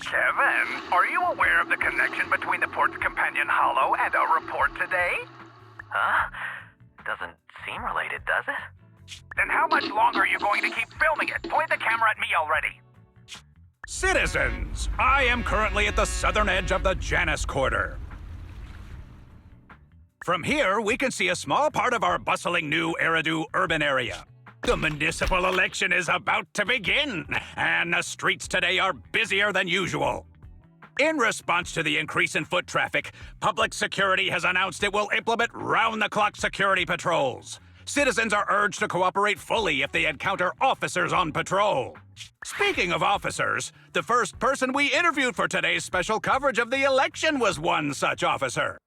Kevin, are you aware of the connection between the port's companion hollow and our report today? Huh? Doesn't seem related, does it? Then how much longer are you going to keep filming it? Point the camera at me already. Citizens, I am currently at the southern edge of the Janus Quarter. From here, we can see a small part of our bustling new Eridu urban area. The municipal election is about to begin, and the streets today are busier than usual. In response to the increase in foot traffic, public security has announced it will implement round-the-clock security patrols. Citizens are urged to cooperate fully if they encounter officers on patrol. Speaking of officers, the first person we interviewed for today's special coverage of the election was one such officer.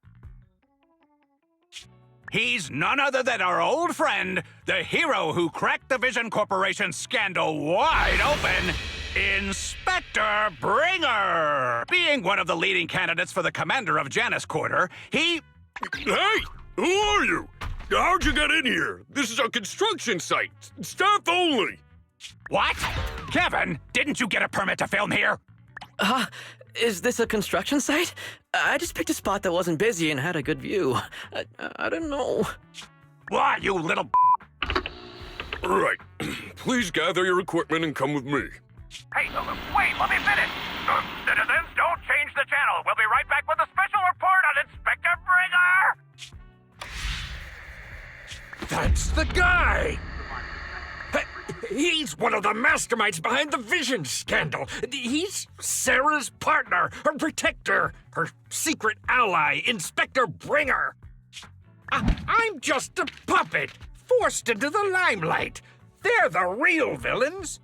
He's none other than our old friend, the hero who cracked the Vision Corporation scandal wide open, Inspector Bringer! Being one of the leading candidates for the commander of Janus Quarter, he... Hey! Who are you? How'd you get in here? This is a construction site. Staff only. What? Kevin, didn't you get a permit to film here? Is this a construction site? I just picked a spot that wasn't busy and had a good view. I don't know. Why, you little... Right. Please gather your equipment and come with me. Hey, wait, let me finish. Citizens, don't change the channel. We'll be right back with a special report on Inspector Bringer! That's the guy! He's one of the masterminds behind the Vision scandal. He's Sarah's partner, her protector, her secret ally, Inspector Bringer. I'm just a puppet, forced into the limelight. They're the real villains.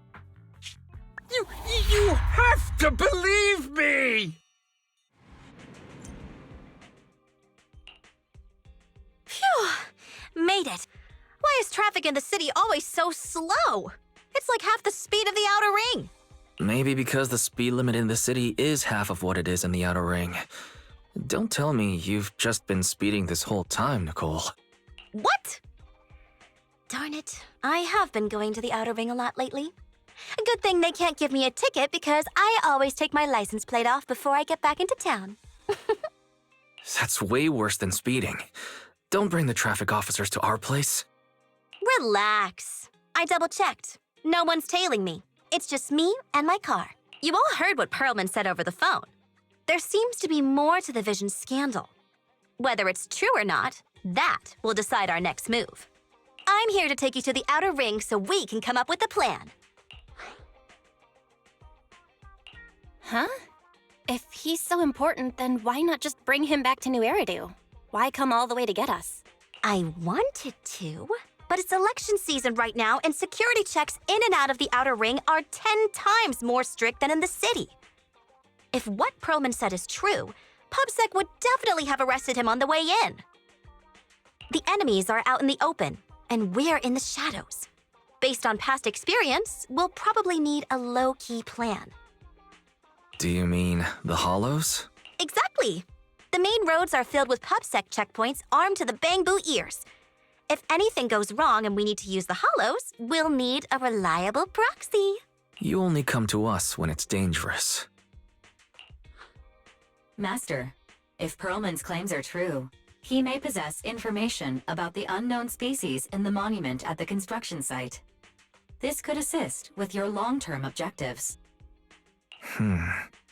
You have to believe me! Phew! Made it. Why is traffic in the city always so slow? It's like half the speed of the outer ring. Maybe because the speed limit in the city is half of what it is in the outer ring. Don't tell me you've just been speeding this whole time, Nicole. What? Darn it. I have been going to the outer ring a lot lately. A good thing they can't give me a ticket because I always take my license plate off before I get back into town. That's way worse than speeding. Don't bring the traffic officers to our place. Relax. I double-checked. No one's tailing me. It's just me and my car. You all heard what Perlman said over the phone. There seems to be more to the Vision scandal. Whether it's true or not, that will decide our next move. I'm here to take you to the outer ring so we can come up with a plan. Huh? If he's so important, then why not just bring him back to New Eridu? Why come all the way to get us? I wanted to, but it's election season right now, and security checks in and out of the outer ring are 10 times more strict than in the city. If what Perlman said is true, PubSec would definitely have arrested him on the way in. The enemies are out in the open, and we're in the shadows. Based on past experience, we'll probably need a low-key plan. Do you mean the hollows? Exactly. The main roads are filled with PubSec checkpoints armed to the bang-boo ears. If anything goes wrong and we need to use the hollows, we'll need a reliable proxy. You only come to us when it's dangerous. Master, if Perlman's claims are true, he may possess information about the unknown species in the monument at the construction site. This could assist with your long-term objectives.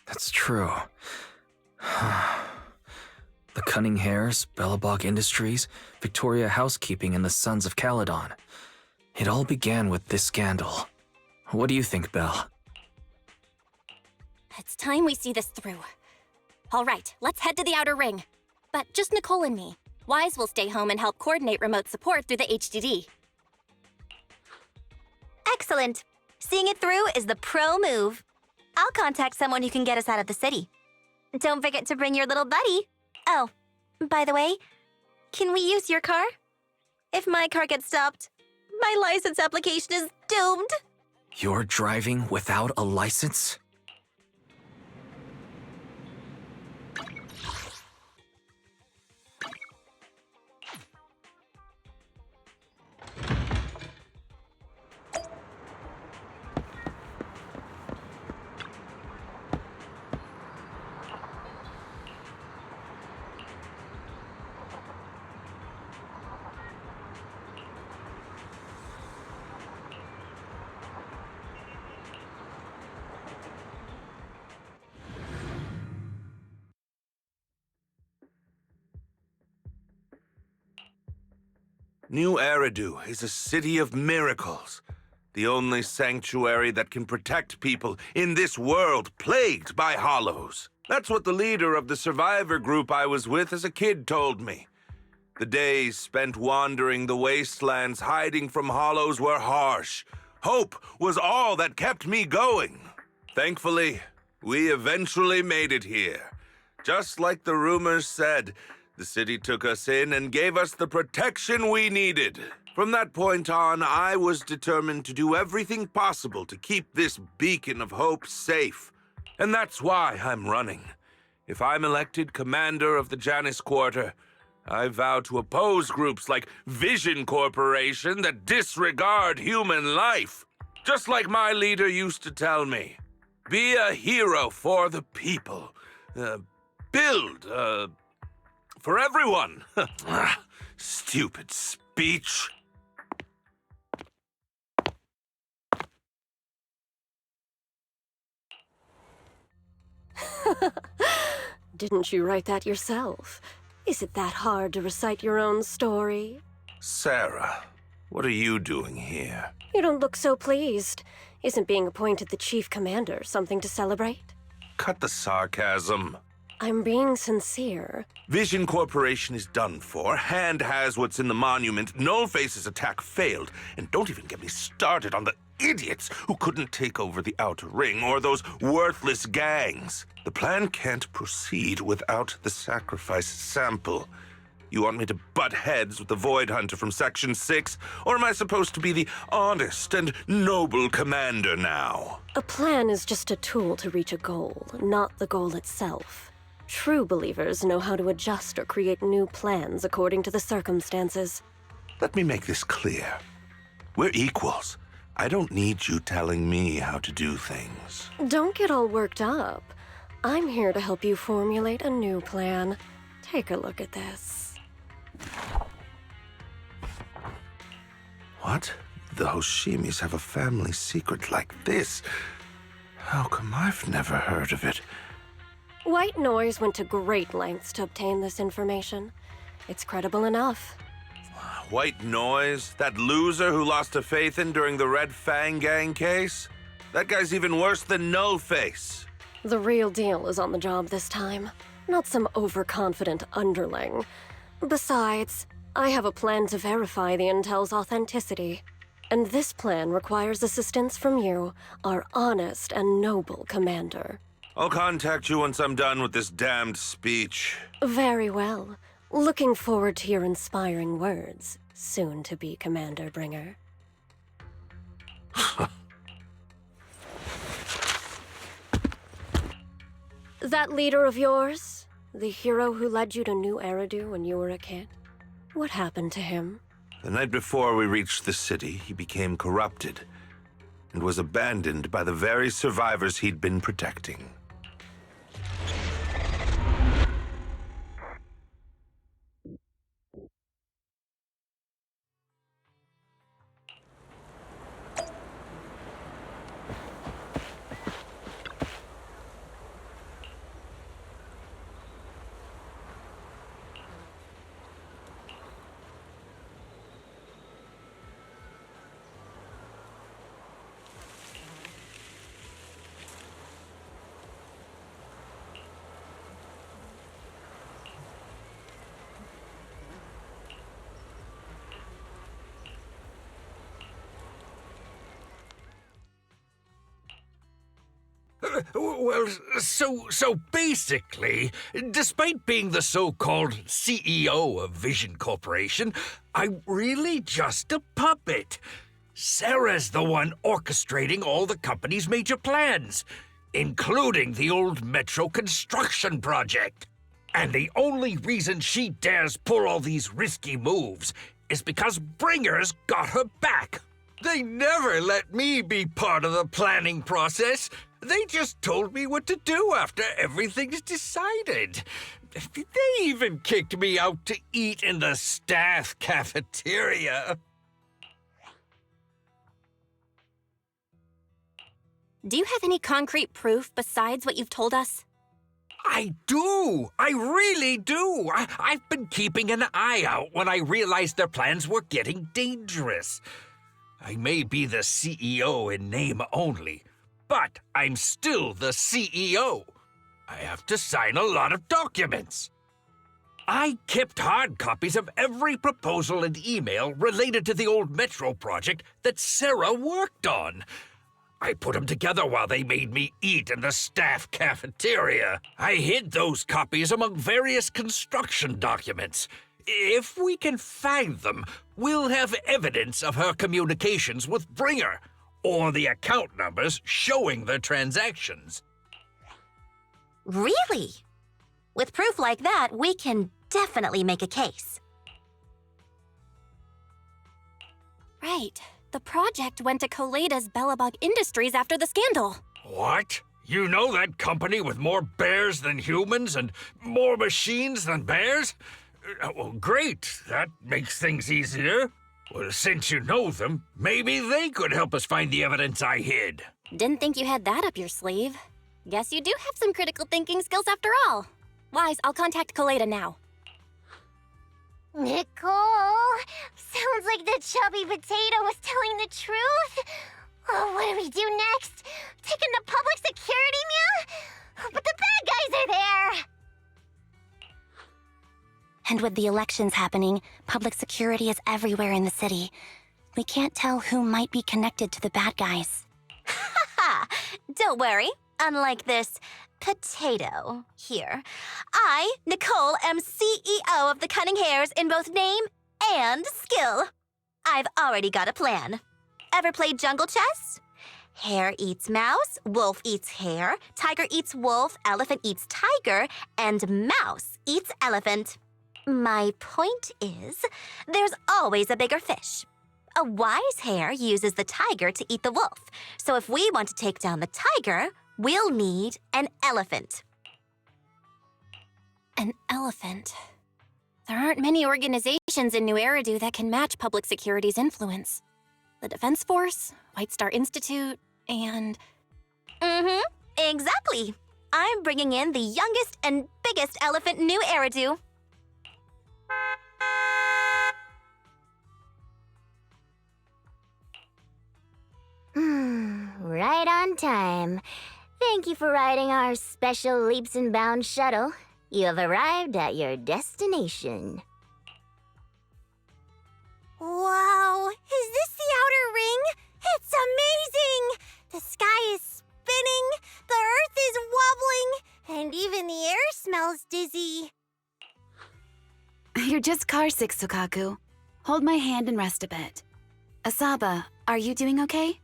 That's true. The Cunning Hares, Bellabog Industries, Victoria Housekeeping, and the Sons of Caledon. It all began with this scandal. What do you think, Belle? It's time we see this through. All right, let's head to the outer ring. But just Nicole and me. Wise will stay home and help coordinate remote support through the HDD. Excellent. Seeing it through is the pro move. I'll contact someone who can get us out of the city. Don't forget to bring your little buddy. Oh, by the way, can we use your car? If my car gets stopped, my license application is doomed. You're driving without a license? New Eridu is a city of miracles. The only sanctuary that can protect people in this world plagued by hollows. That's what the leader of the survivor group I was with as a kid told me. The days spent wandering the wastelands hiding from hollows were harsh. Hope was all that kept me going. Thankfully, we eventually made it here. Just like the rumors said, the city took us in and gave us the protection we needed. From that point on, I was determined to do everything possible to keep this beacon of hope safe. And that's why I'm running. If I'm elected commander of the Janus Quarter, I vow to oppose groups like Vision Corporation that disregard human life. Just like my leader used to tell me. Be a hero for the people. Build, for everyone. Stupid speech. Didn't you write that yourself? Is it that hard to recite your own story? Sarah, what are you doing here? You don't look so pleased. Isn't being appointed the chief commander something to celebrate? Cut the sarcasm. I'm being sincere. Vision Corporation is done for. Hand has what's in the monument. Nullface's attack failed. And don't even get me started on the idiots who couldn't take over the Outer Ring or those worthless gangs. The plan can't proceed without the sacrifice sample. You want me to butt heads with the Void Hunter from Section 6? Or am I supposed to be the honest and noble commander now? A plan is just a tool to reach a goal, not the goal itself. True believers know how to adjust or create new plans according to the circumstances. Let me make this clear. We're equals. I don't need you telling me how to do things. Don't get all worked up. I'm here to help you formulate a new plan. Take a look at this. What? The Hoshimis have a family secret like this? How come I've never heard of it? White Noise went to great lengths to obtain this information. It's credible enough. White Noise? That loser who lost to Phaethon during the Red Fang Gang case? That guy's even worse than Nullface. The real deal is on the job this time, not some overconfident underling. Besides, I have a plan to verify the intel's authenticity. And this plan requires assistance from you, our honest and noble commander. I'll contact you once I'm done with this damned speech. Very well. Looking forward to your inspiring words, soon to be Commander Bringer. That leader of yours, the hero who led you to New Eridu when you were a kid, what happened to him? The night before we reached the city, he became corrupted and was abandoned by the very survivors he'd been protecting. Well, so basically, despite being the so-called CEO of Vision Corporation, I'm really just a puppet. Sarah's the one orchestrating all the company's major plans, including the old metro construction project. And the only reason she dares pull all these risky moves is because Bringer's got her back. They never let me be part of the planning process. They just told me what to do after everything's decided. They even kicked me out to eat in the staff cafeteria. Do you have any concrete proof besides what you've told us? I do. I really do. I've been keeping an eye out when I realized their plans were getting dangerous. I may be the CEO in name only, but I'm still the CEO. I have to sign a lot of documents. I kept hard copies of every proposal and email related to the old Metro project that Sarah worked on. I put them together while they made me eat in the staff cafeteria. I hid those copies among various construction documents. If we can find them, we'll have evidence of her communications with Bringer, or the account numbers showing their transactions. Really? With proof like that, we can definitely make a case. Right. The project went to Koleda's Bellabog Industries after the scandal. What? You know that company with more bears than humans and more machines than bears? Well, great. That makes things easier. Well, since you know them, maybe they could help us find the evidence I hid. Didn't think you had that up your sleeve. Guess you do have some critical thinking skills after all. Wise, I'll contact Koleda now. Nicole! Sounds like the chubby potato was telling the truth. Oh, what do we do next? Take him to public security, meow? But the bad guys are there! And with the elections happening, public security is everywhere in the city. We can't tell who might be connected to the bad guys. Ha! Don't worry. Unlike this potato here, I, Nicole, am CEO of the Cunning Hares in both name and skill. I've already got a plan. Ever played jungle chess? Hare eats mouse, wolf eats hare, tiger eats wolf, elephant eats tiger, and mouse eats elephant. My point is, there's always a bigger fish. A wise hare uses the tiger to eat the wolf. So if we want to take down the tiger, we'll need an elephant. An elephant. There aren't many organizations in New Eridu that can match public security's influence. The Defense Force, White Star Institute, and... Exactly. I'm bringing in the youngest and biggest elephant in New Eridu. Right on time. Thank you for riding our special leaps and bounds shuttle. You have arrived at your destination. Wow, is this the outer ring? It's amazing! The sky is spinning, the earth is wobbling, and even the air smells dizzy. You're just carsick, Sukaku. Hold my hand and rest a bit. Asaba, are you doing okay?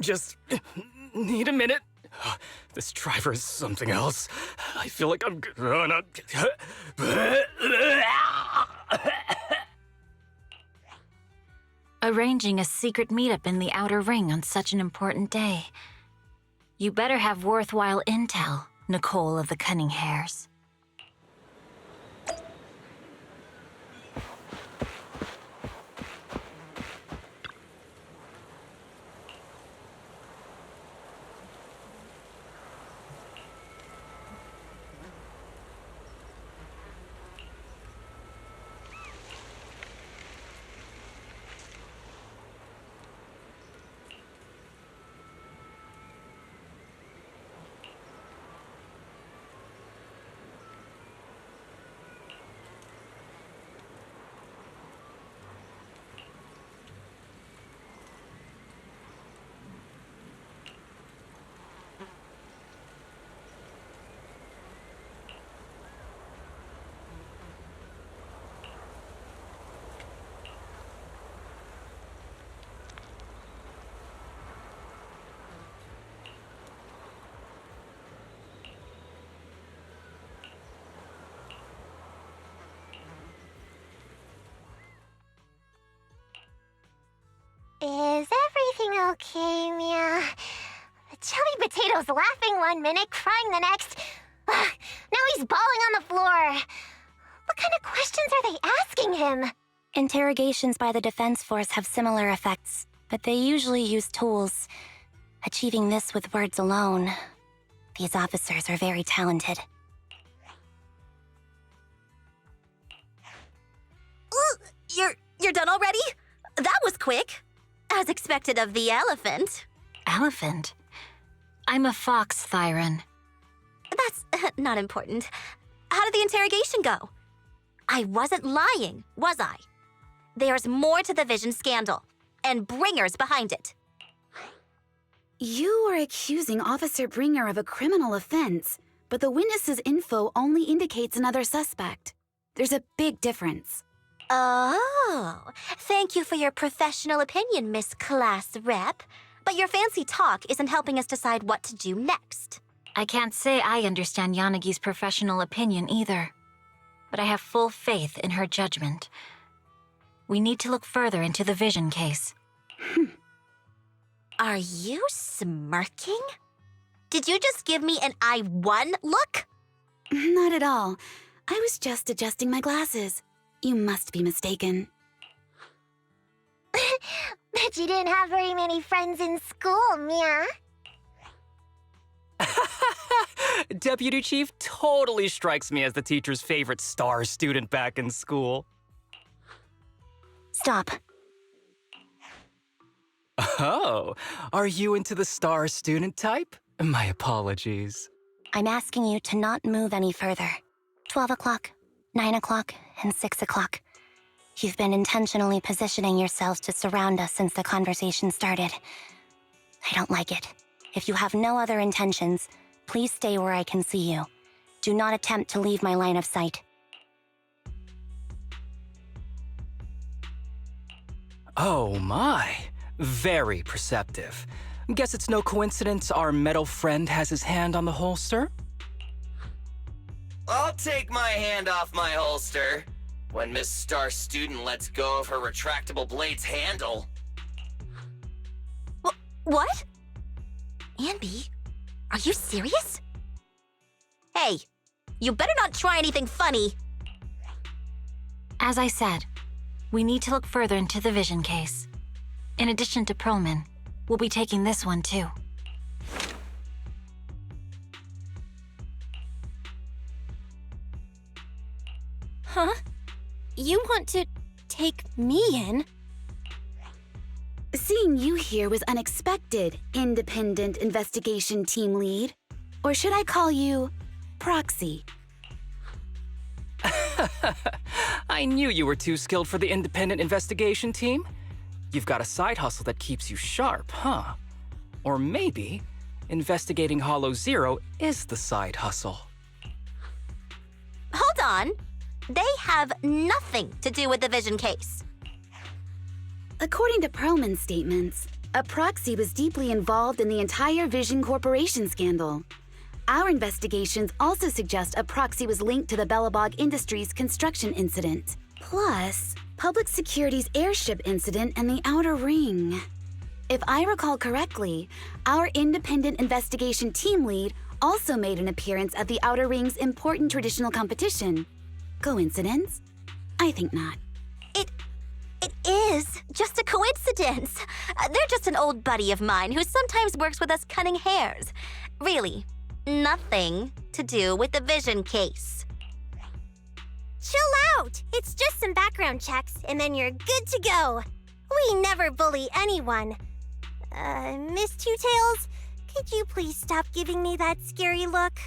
Just need a minute. This driver is something else. I feel like I'm gonna... Arranging a secret meetup in the Outer Ring on such an important day. You better have worthwhile intel, Nicole of the Cunning Hares. Is everything okay, Mia? The chubby potato's laughing one minute, crying the next. Now he's bawling on the floor. What kind of questions are they asking him? Interrogations by the Defense Force have similar effects, but they usually use tools. Achieving this with words alone These officers are very talented. You're done already? That was quick. As expected of the elephant. Elephant? I'm a fox, Thyron. That's not important. How did the interrogation go? I wasn't lying, was I? There's more to the Vision scandal, and Bringer's behind it. You are accusing Officer Bringer of a criminal offense, but the witness's info only indicates another suspect. There's a big difference. Oh, thank you for your professional opinion, Miss Class Rep. But your fancy talk isn't helping us decide what to do next. I can't say I understand Yanagi's professional opinion either, but I have full faith in her judgment. We need to look further into the Vision case. Are you smirking? Did you just give me an I won look? Not at all. I was just adjusting my glasses. You must be mistaken. Bet you didn't have very many friends in school, Mia. Deputy Chief totally strikes me as the teacher's favorite star student back in school. Stop. Oh, are you into the star student type? My apologies. I'm asking you to not move any further. 12 o'clock, 9 o'clock, and 6 o'clock. You've been intentionally positioning yourselves to surround us since the conversation started. I don't like it. If you have no other intentions, please stay where I can see you. Do not attempt to leave my line of sight. Oh my, very perceptive. Guess it's no coincidence our metal friend has his hand on the holster? I'll take my hand off my holster when Miss Star Student lets go of her retractable blade's handle. What? Anby, are you serious? Hey, you better not try anything funny. As I said, we need to look further into the Vision case. In addition to Perlman, we'll be taking this one too. Huh? You want to take me in? Seeing you here was unexpected, Independent Investigation Team Lead. Or should I call you Proxy? I knew you were too skilled for the independent investigation team. You've got a side hustle that keeps you sharp, huh? Or maybe investigating Hollow Zero is the side hustle. Hold on. They have nothing to do with the Vision case. According to Perlman's statements, a proxy was deeply involved in the entire Vision Corporation scandal. Our investigations also suggest a proxy was linked to the Belobog Industries construction incident, plus Public Security's airship incident and the Outer Ring. If I recall correctly, our independent investigation team lead also made an appearance at the Outer Ring's important traditional competition. Coincidence? I think not. It is just a coincidence. They're just an old buddy of mine who sometimes works with us cutting hairs. Really, nothing to do with the Vision case. Chill out! It's just some background checks, and then you're good to go. We never bully anyone. Miss Two Tails, could you please stop giving me that scary look?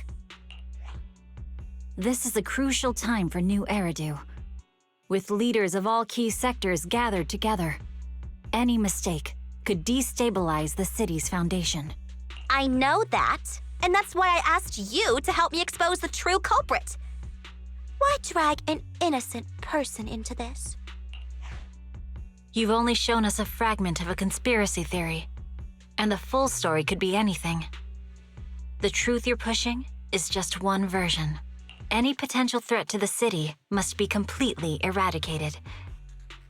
This is a crucial time for New Eridu. With leaders of all key sectors gathered together, any mistake could destabilize the city's foundation. I know that, and that's why I asked you to help me expose the true culprit. Why drag an innocent person into this? You've only shown us a fragment of a conspiracy theory, and the full story could be anything. The truth you're pushing is just one version. Any potential threat to the city must be completely eradicated.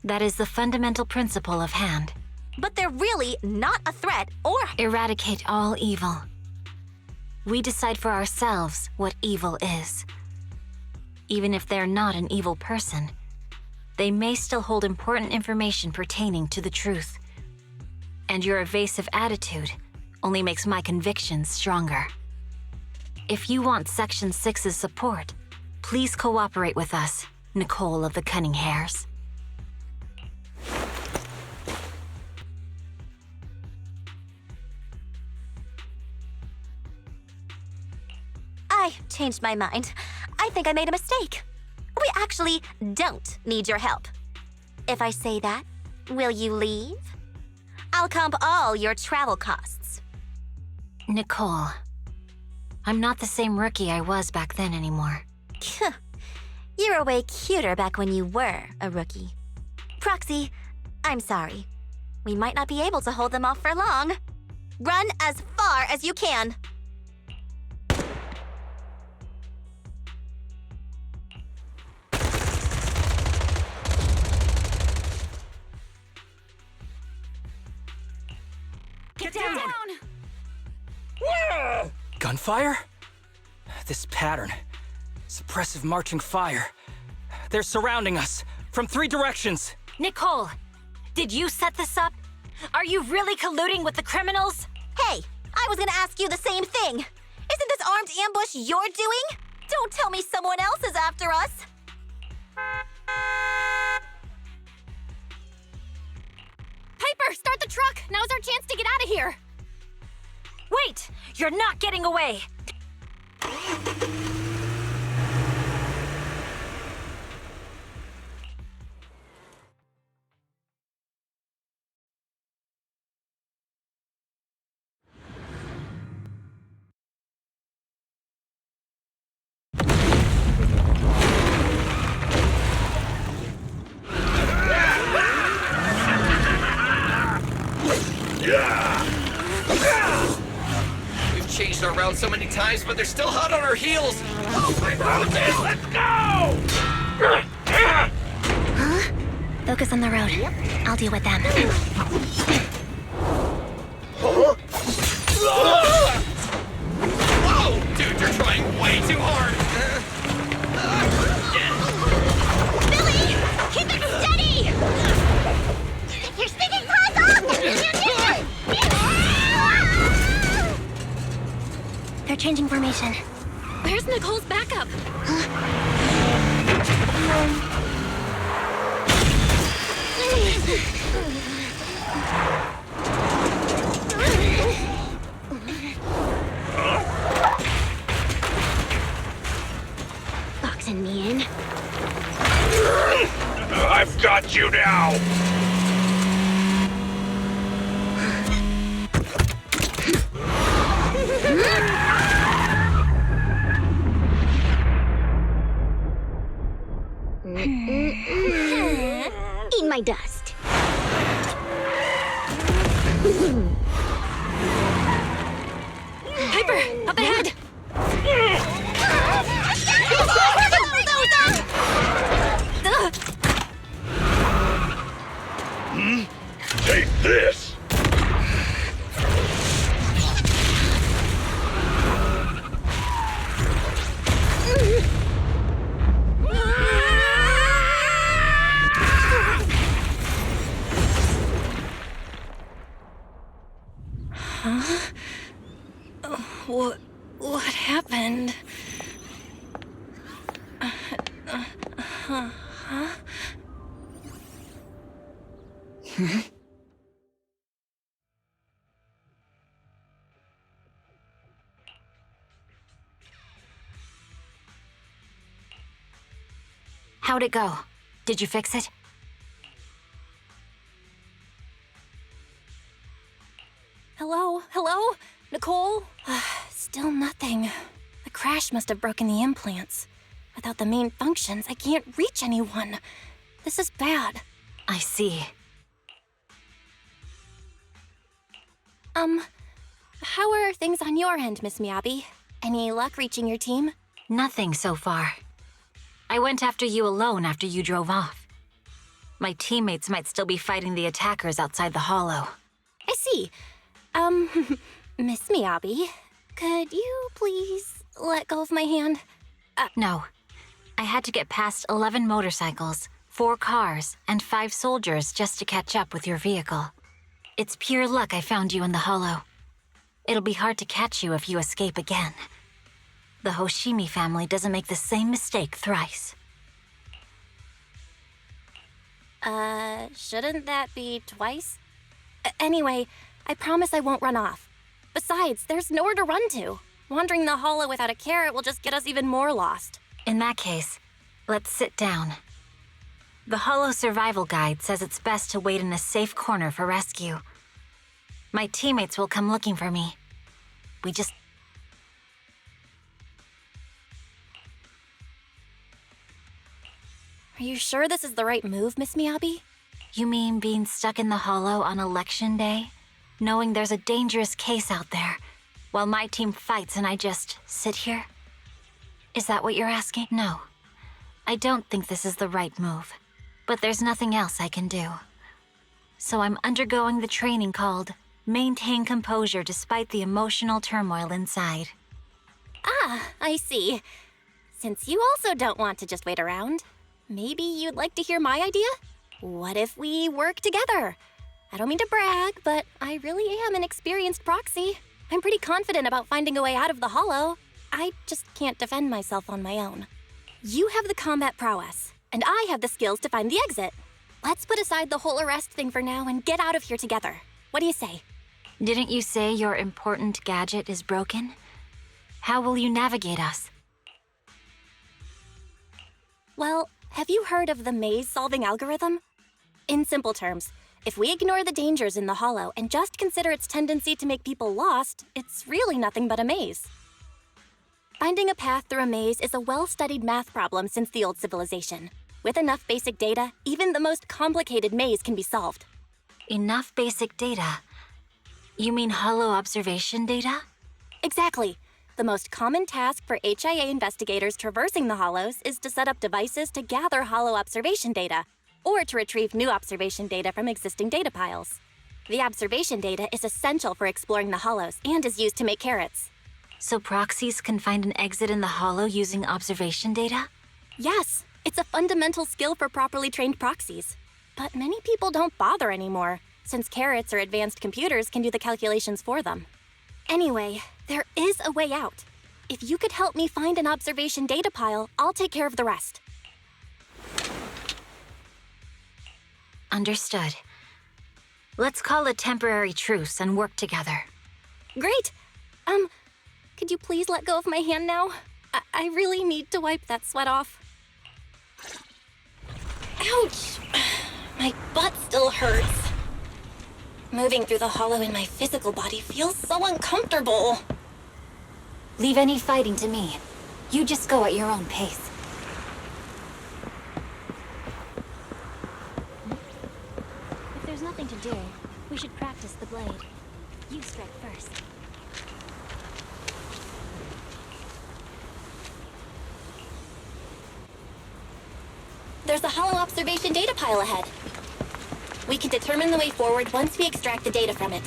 That is the fundamental principle of Hand. But they're really not a threat or... Eradicate all evil. We decide for ourselves what evil is. Even if they're not an evil person, they may still hold important information pertaining to the truth. And your evasive attitude only makes my convictions stronger. If you want Section 6's support, please cooperate with us, Nicole of the Cunning Hairs. I changed my mind. I think I made a mistake. We actually don't need your help. If I say that, will you leave? I'll comp all your travel costs. Nicole, I'm not the same rookie I was back then anymore. You were way cuter back when you were a rookie. Proxy, I'm sorry. We might not be able to hold them off for long. Run as far as you can. Get down! Gunfire? This pattern. Suppressive marching fire. They're surrounding us from 3 directions. Nicole, did you set this up? Are you really colluding with the criminals? Hey, I was gonna ask you the same thing. Isn't this armed ambush you're doing? Don't tell me someone else is after us. Piper, start the truck! Now's our chance to get out of here! Wait! You're not getting away! We've changed our route so many times, but they're still hot on our heels. Oh, my Moses, let's go! Focus on the road. I'll deal with them. Whoa! Dude, you're trying way too hard. Billy! Keep it steady! You're sticking claws off! They're changing formation. Where's Nicole's backup? Boxing me in. I've got you now! Eat my dust. Piper, up ahead! Take this! What happened? How'd it go? Did you fix it? Hello? Hello? Nicole? Still nothing. The crash must have broken the implants. Without the main functions, I can't reach anyone. This is bad. I see. How are things on your end, Miss Miyabi? Any luck reaching your team? Nothing so far. I went after you alone after you drove off. My teammates might still be fighting the attackers outside the hollow. I see. Miss Miyabi, could you please let go of my hand? No. I had to get past 11 motorcycles, 4 cars, and 5 soldiers just to catch up with your vehicle. It's pure luck I found you in the hollow. It'll be hard to catch you if you escape again. The Hoshimi family doesn't make the same mistake thrice. Shouldn't that be twice? Anyway, I promise I won't run off. Besides, there's nowhere to run to. Wandering the hollow without a carrot will just get us even more lost. In that case, let's sit down. The Hollow Survival Guide says it's best to wait in a safe corner for rescue. My teammates will come looking for me. Are you sure this is the right move, Miss Miyabi? You mean being stuck in the hollow on election day? Knowing there's a dangerous case out there, while my team fights and I just sit here? Is that what you're asking? No. I don't think this is the right move. But there's nothing else I can do. So I'm undergoing the training called Maintain Composure Despite the Emotional Turmoil Inside. Ah, I see. Since you also don't want to just wait around, maybe you'd like to hear my idea? What if we work together? I don't mean to brag, but I really am an experienced proxy. I'm pretty confident about finding a way out of the hollow. I just can't defend myself on my own. You have the combat prowess, and I have the skills to find the exit. Let's put aside the whole arrest thing for now and get out of here together. What do you say? Didn't you say your important gadget is broken? How will you navigate us? Well, have you heard of the maze-solving algorithm? In simple terms, if we ignore the dangers in the hollow and just consider its tendency to make people lost, it's really nothing but a maze. Finding a path through a maze is a well-studied math problem since the old civilization. With enough basic data, even the most complicated maze can be solved. Enough basic data? You mean hollow observation data? Exactly. The most common task for HIA investigators traversing the hollows is to set up devices to gather hollow observation data, or to retrieve new observation data from existing data piles. The observation data is essential for exploring the hollows and is used to make carrots. So proxies can find an exit in the hollow using observation data? Yes, it's a fundamental skill for properly trained proxies. But many people don't bother anymore, since carrots or advanced computers can do the calculations for them. Anyway, there is a way out. If you could help me find an observation data pile, I'll take care of the rest. Understood. Let's call a temporary truce and work together. Great! Could you please let go of my hand now? I really need to wipe that sweat off. Ouch! My butt still hurts. Moving through the hollow in my physical body feels so uncomfortable. Leave any fighting to me. You just go at your own pace. If there's nothing to do, we should practice the blade. You strike first. There's a hollow observation data pile ahead. We can determine the way forward once we extract the data from it.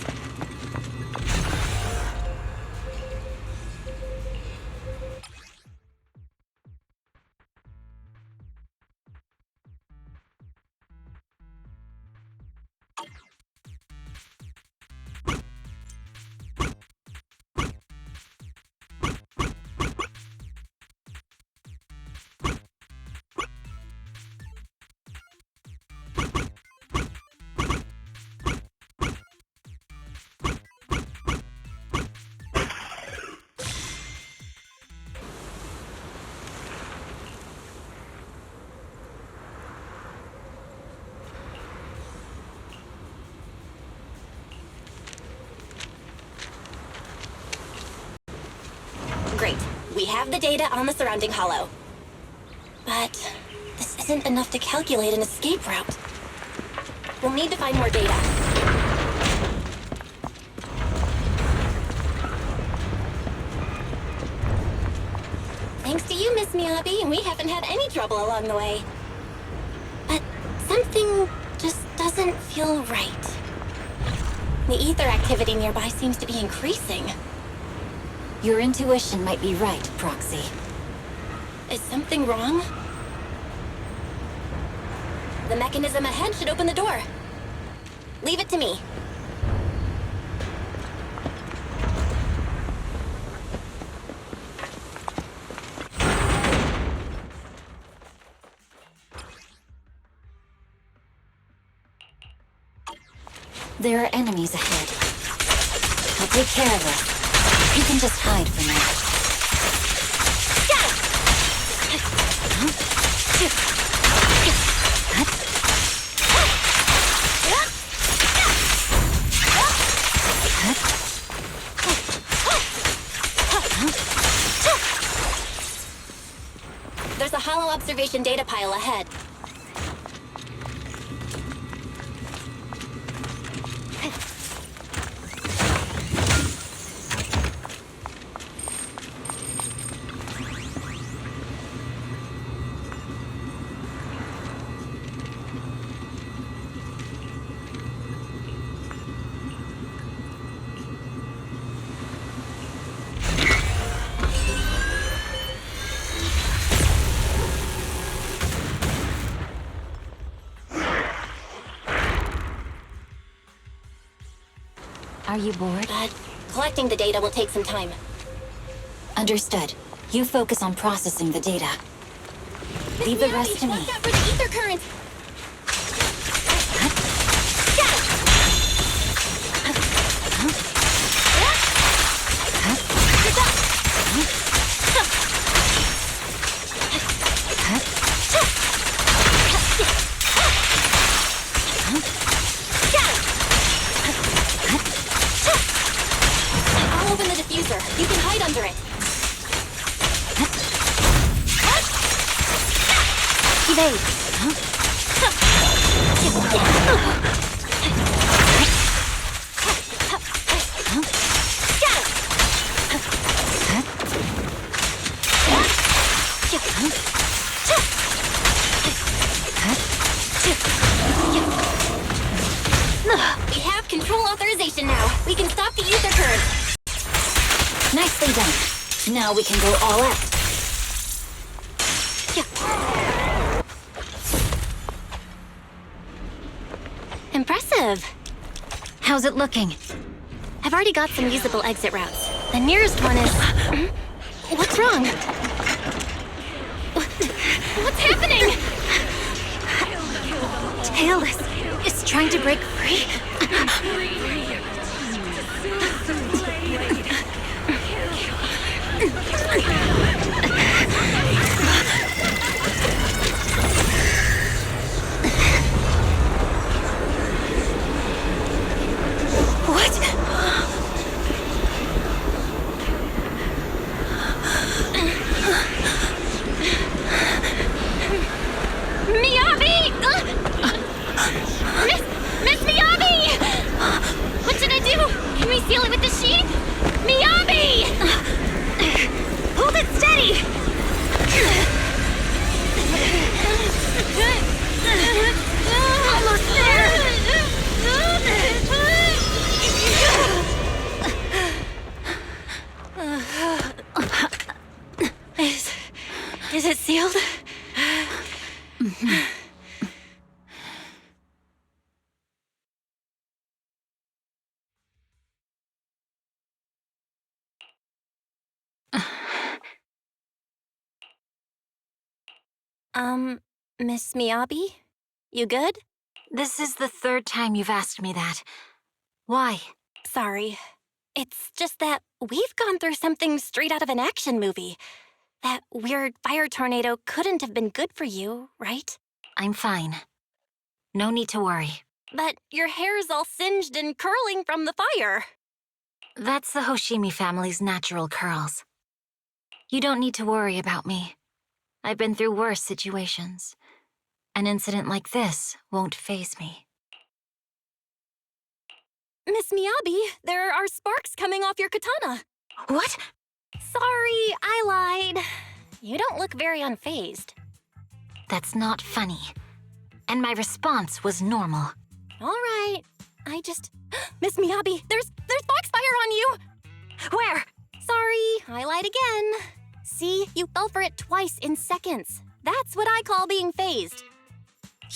Great. We have the data on the surrounding hollow. But this isn't enough to calculate an escape route. We'll need to find more data. Thanks to you, Miss Miyabi, we haven't had any trouble along the way. But something just doesn't feel right. The ether activity nearby seems to be increasing. Your intuition might be right, Proxy. Is something wrong? The mechanism ahead should open the door. Leave it to me. There are enemies ahead. I'll take care of this. You can just hide for now. There's a hollow observation data pile ahead. Are you bored? Collecting the data will take some time. Understood. You focus on processing the data. Leave the rest to me. Watch out for the ether current! I'll open the diffuser. You can hide under it. Evade. We have control authorization now. We can stop the ether current. Nicely done. Now we can go all out. Impressive. How's it looking? I've already got some usable exit routes. The nearest one is... What's wrong? What's happening? Tailless is trying to break free. Miyabi! Miss Miyabi! What should I do? Can we seal it with the sheath? Miyabi! Hold it steady! Almost there! Is it sealed? Miss Miyabi? You good? This is the third time you've asked me that. Why? Sorry. It's just that we've gone through something straight out of an action movie. That weird fire tornado couldn't have been good for you, right? I'm fine. No need to worry. But your hair's all singed and curling from the fire. That's the Hoshimi family's natural curls. You don't need to worry about me. I've been through worse situations. An incident like this won't faze me. Miss Miyabi, there are sparks coming off your katana. What? Sorry, I lied. You don't look very unfazed. That's not funny. And my response was normal. All right. I just... Miss Miyabi, there's foxfire on you! Where? Sorry, I lied again. See, you fell for it twice in seconds. That's what I call being phased.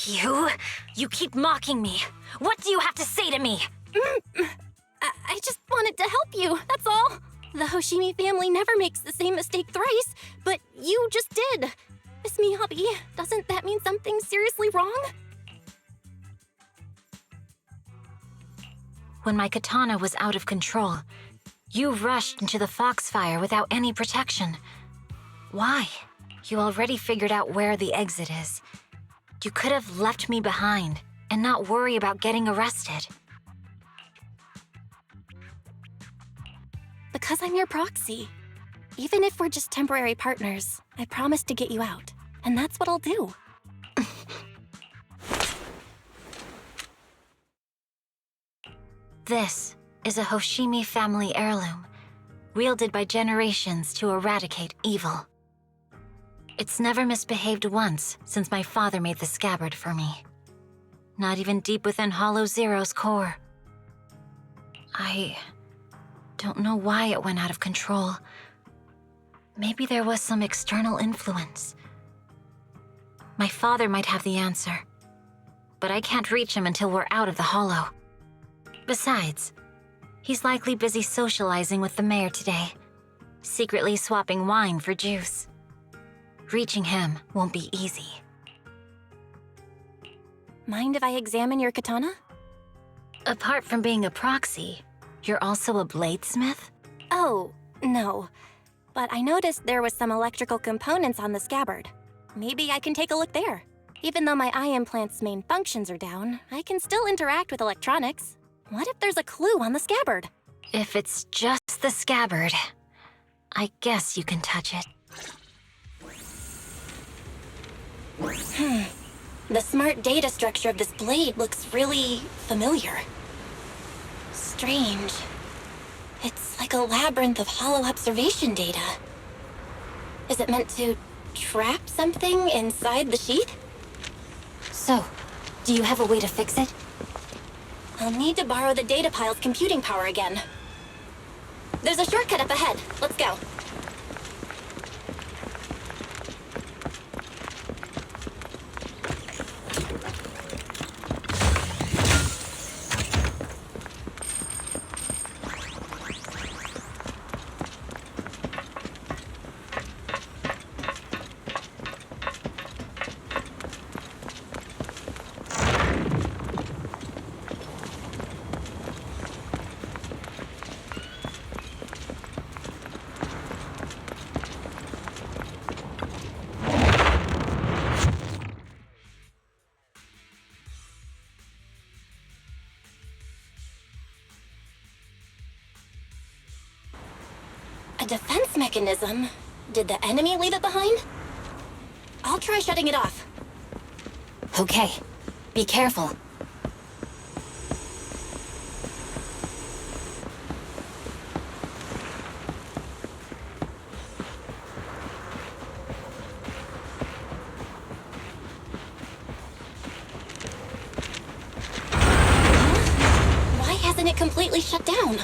You keep mocking me. What do you have to say to me? I just wanted to help you, that's all. The Hoshimi family never makes the same mistake thrice, but you just did. Miss Miyabi, doesn't that mean something seriously wrong? When my katana was out of control, you rushed into the foxfire without any protection. Why? You already figured out where the exit is. You could have left me behind and not worry about getting arrested. Because I'm your proxy. Even if we're just temporary partners, I promise to get you out. And that's what I'll do. This is a Hoshimi family heirloom, wielded by generations to eradicate evil. It's never misbehaved once since my father made the scabbard for me. Not even deep within Hollow Zero's core. I don't know why it went out of control. Maybe there was some external influence. My father might have the answer, but I can't reach him until we're out of the Hollow. Besides, he's likely busy socializing with the mayor today, secretly swapping wine for juice. Reaching him won't be easy. Mind if I examine your katana? Apart from being a proxy, you're also a bladesmith? Oh, no. But I noticed there was some electrical components on the scabbard. Maybe I can take a look there. Even though my eye implant's main functions are down, I can still interact with electronics. What if there's a clue on the scabbard? If it's just the scabbard, I guess you can touch it. The smart data structure of this blade looks really familiar. Strange. It's like a labyrinth of hollow observation data. Is it meant to trap something inside the sheath? So, do you have a way to fix it? I'll need to borrow the data pile's computing power again. There's a shortcut up ahead. Let's go. A defense mechanism? Did the enemy leave it behind? I'll try shutting it off. Okay, be careful. Why hasn't it completely shut down?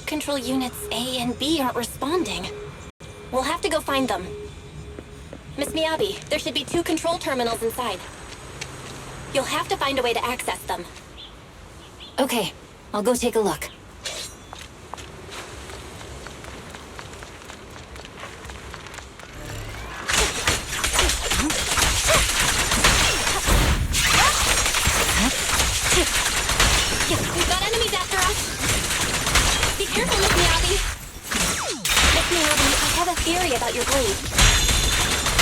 Control units A and B aren't responding. We'll have to go find them. Miss Miyabi, there should be 2 control terminals inside. You'll have to find a way to access them. Okay, I'll go take a look. We've got enemies after us! Be careful, Miss Miyabi! Miss Miyabi, I have a theory about your blade.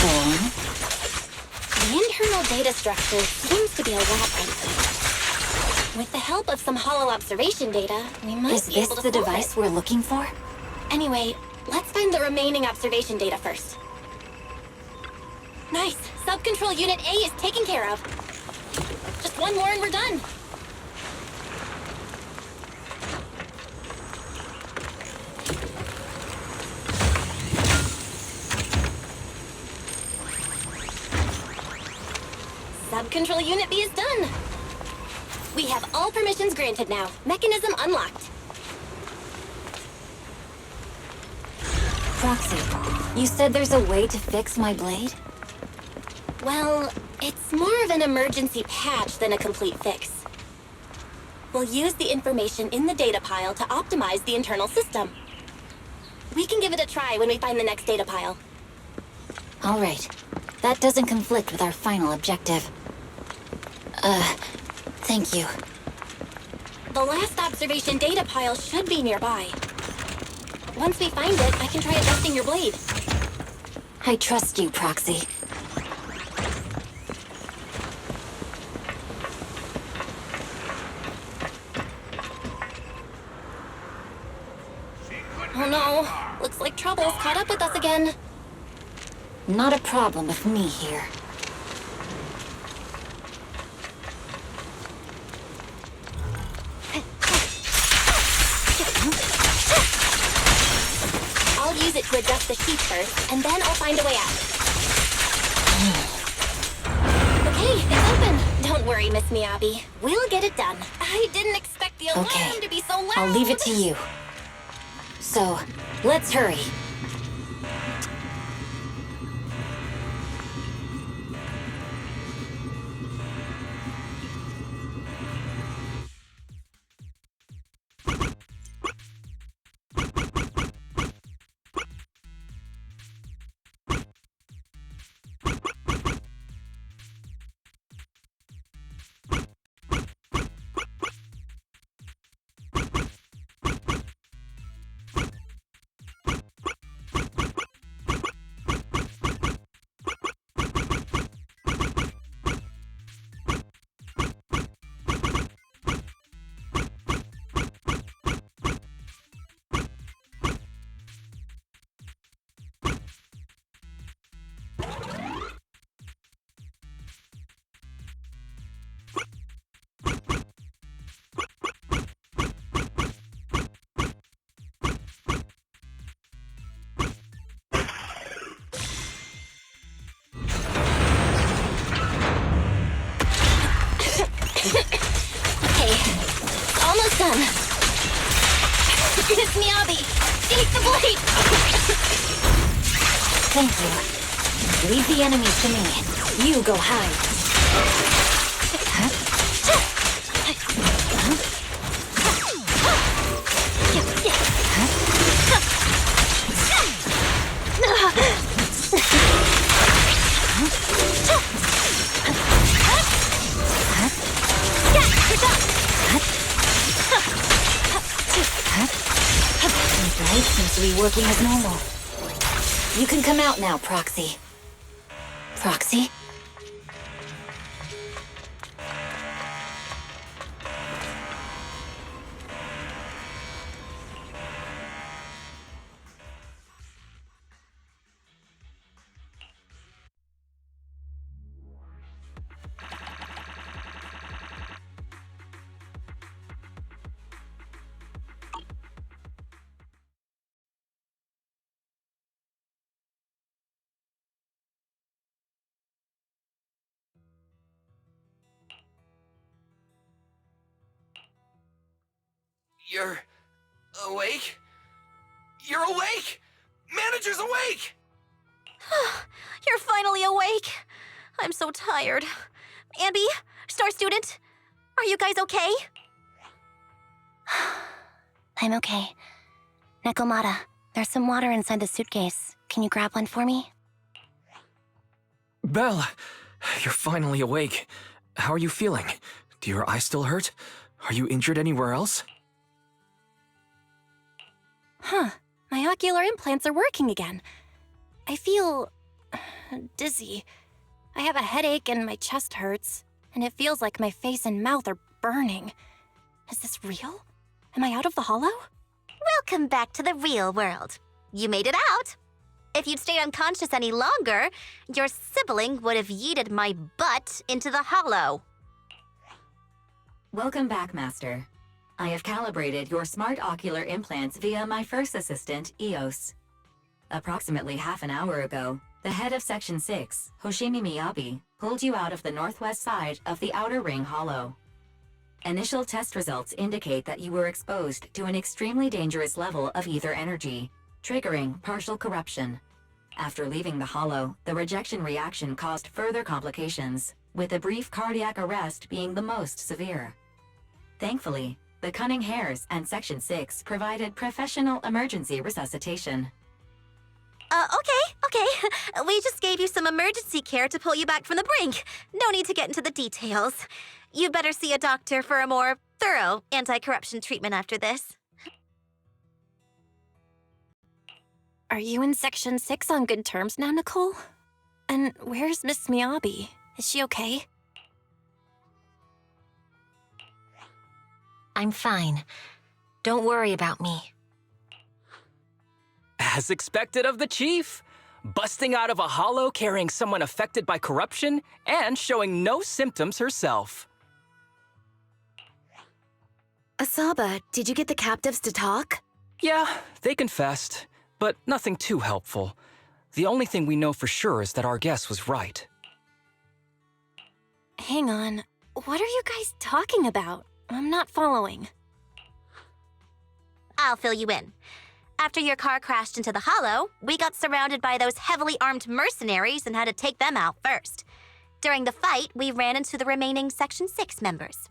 Go on. The internal data structure seems to be a labyrinth. With the help of some hollow observation data, we might be able to solve it. Is this the device we're looking for? Anyway, let's find the remaining observation data first. Nice! Sub-control unit A is taken care of. Just one more and we're done. Sub-control Unit B is done. We have all permissions granted now. Mechanism unlocked. Proxy, you said there's a way to fix my blade? Well, it's more of an emergency patch than a complete fix. We'll use the information in the data pile to optimize the internal system. We can give it a try when we find the next data pile. All right. That doesn't conflict with our final objective. Thank you. The last observation data pile should be nearby. Once we find it, I can try adjusting your blade. I trust you, Proxy. Oh no, looks like trouble's caught up with us again. Not a problem with me here. I'll use it to adjust the sheath first, and then I'll find a way out. Okay, it's open. Don't worry, Miss Miyabi. We'll get it done. I didn't expect the alarm to be so loud. I'll leave it to you. So, let's hurry. Almost done. Miss Miyabi, take the blade! Thank you. Leave the enemies to me. You go hide. The blade seems to be working as normal. You can come out now, Proxy. Proxy? You're awake? You're awake! Manager's awake! You're finally awake. I'm so tired. Ambi, Star Student, are you guys okay? I'm okay. Nekomata, there's some water inside the suitcase. Can you grab one for me? Belle, you're finally awake. How are you feeling? Do your eyes still hurt? Are you injured anywhere else? Huh. My ocular implants are working again. I feel dizzy. I have a headache and my chest hurts, and it feels like my face and mouth are burning. Is this real? Am I out of the hollow? Welcome back to the real world. You made it out. If you'd stayed unconscious any longer, your sibling would have yeeted my butt into the hollow. Welcome back, Master. I have calibrated your smart ocular implants via my first assistant, EOS. Approximately half an hour ago, The head of Section 6, Hoshimi Miyabi, pulled you out of the northwest side of the Outer Ring Hollow. Initial test results indicate that you were exposed to an extremely dangerous level of ether energy, triggering partial corruption. After leaving the hollow, the rejection reaction caused further complications, with a brief cardiac arrest being the most severe. Thankfully, the Cunning Hares and Section 6 provided professional emergency resuscitation. Okay. We just gave you some emergency care to pull you back from the brink. No need to get into the details. You better see a doctor for a more thorough anti-corruption treatment after this. Are you in Section 6 on good terms now, Nicole? And where's Miss Miyabi? Is she okay? I'm fine. Don't worry about me. As expected of the chief, busting out of a hollow carrying someone affected by corruption and showing no symptoms herself. Asaba, did you get the captives to talk? Yeah, they confessed, but nothing too helpful. The only thing we know for sure is that our guess was right. Hang on. What are you guys talking about? I'm not following. I'll fill you in. After your car crashed into the hollow, we got surrounded by those heavily armed mercenaries and had to take them out first. During the fight, we ran into the remaining Section 6 members.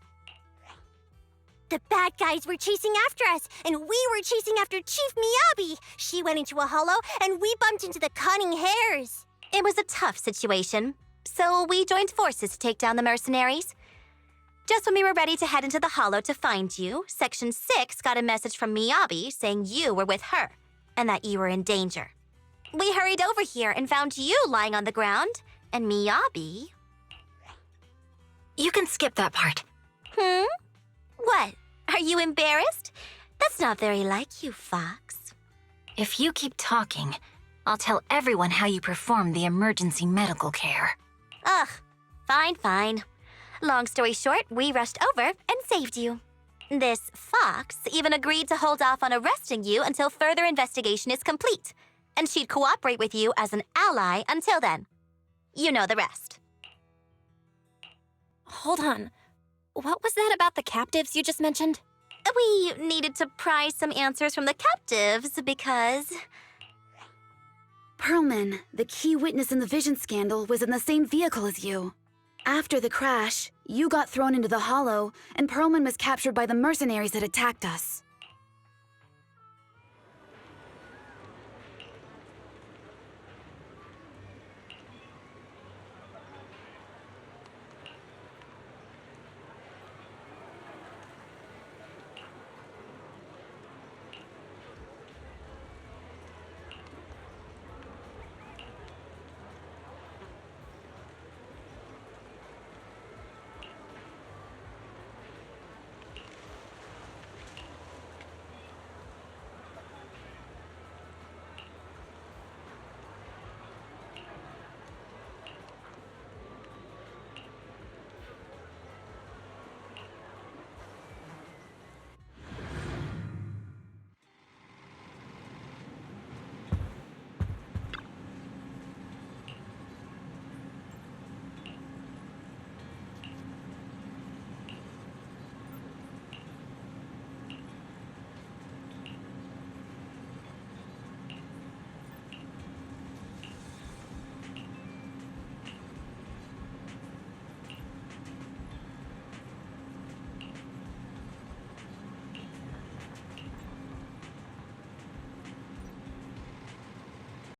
The bad guys were chasing after us, and we were chasing after Chief Miyabi. She went into a hollow, and we bumped into the Cunning Hares. It was a tough situation, so we joined forces to take down the mercenaries. Just when we were ready to head into the hollow to find you, Section 6 got a message from Miyabi saying you were with her, and that you were in danger. We hurried over here and found you lying on the ground, and Miyabi... You can skip that part. What? Are you embarrassed? That's not very like you, Fox. If you keep talking, I'll tell everyone how you performed the emergency medical care. Ugh, fine. Long story short, we rushed over and saved you. This Fox even agreed to hold off on arresting you until further investigation is complete, and she'd cooperate with you as an ally until then. You know the rest. Hold on. What was that about the captives you just mentioned? We needed to pry some answers from the captives because... Perlman, the key witness in the Vision scandal, was in the same vehicle as you. After the crash, you got thrown into the hollow, and Perlman was captured by the mercenaries that attacked us.